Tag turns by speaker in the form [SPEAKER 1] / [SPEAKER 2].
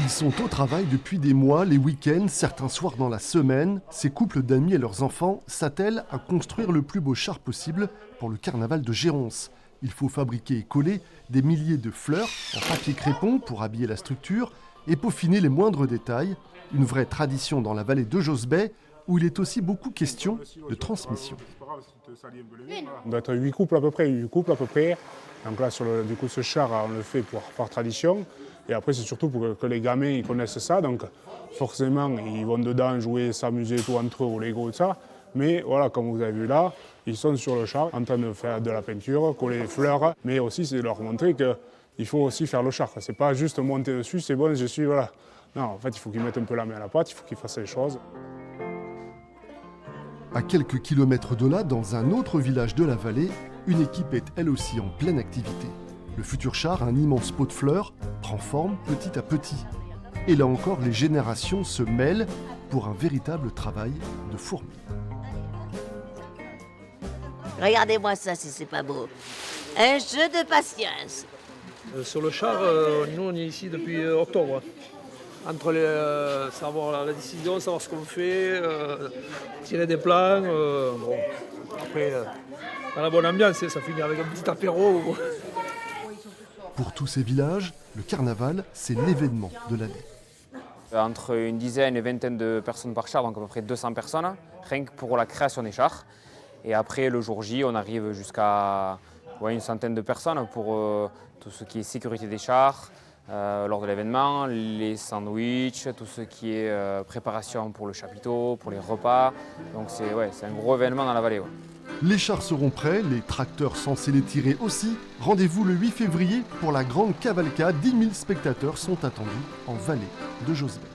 [SPEAKER 1] Ils sont au travail depuis des mois, les week-ends, certains soirs dans la semaine. Ces couples d'amis et leurs enfants s'attellent à construire le plus beau char possible pour le carnaval de Géronce. Il faut fabriquer et coller des milliers de fleurs en papier crépon pour habiller la structure et peaufiner les moindres détails. Une vraie tradition dans la vallée de Josbey, où il est aussi beaucoup question de transmission.
[SPEAKER 2] On doit être 8 couples à peu près, 8 couples à peu près. Donc là, du coup, ce char, on le fait par tradition. Et après, c'est surtout pour que les gamins ils connaissent ça. Donc forcément, ils vont dedans jouer, s'amuser tout entre eux au Lego et ça. Mais voilà, comme vous avez vu là, ils sont sur le char en train de faire de la peinture, coller les fleurs. Mais aussi, c'est leur montrer qu'il faut aussi faire le char. C'est pas juste monter dessus, c'est bon, je suis, voilà. Non, en fait, il faut qu'ils mettent un peu la main à la pâte, il faut qu'ils fassent les choses.
[SPEAKER 1] À quelques kilomètres de là, dans un autre village de la vallée, une équipe est elle aussi en pleine activité. Le futur char, un immense pot de fleurs, prend forme petit à petit. Et là encore, les générations se mêlent pour un véritable travail de fourmi.
[SPEAKER 3] Regardez-moi ça si c'est pas beau. Un jeu de patience.
[SPEAKER 4] Sur le char, nous on est ici depuis octobre. Entre savoir la décision, savoir ce qu'on fait, tirer des plans. Bon. Après, dans la bonne ambiance, ça finit avec un petit apéro.
[SPEAKER 1] Pour tous ces villages, le carnaval, c'est l'événement de l'année.
[SPEAKER 5] Entre une dizaine et vingtaine de personnes par char, donc à peu près 200 personnes, rien que pour la création des chars. Et après, le jour J, on arrive jusqu'à une centaine de personnes pour tout ce qui est sécurité des chars, lors de l'événement, les sandwichs, tout ce qui est préparation pour le chapiteau, pour les repas. Donc c'est un gros événement dans la vallée. Ouais.
[SPEAKER 1] Les chars seront prêts, les tracteurs censés les tirer aussi. Rendez-vous le 8 février pour la grande cavalcade. 10 000 spectateurs sont attendus en vallée de Josbey.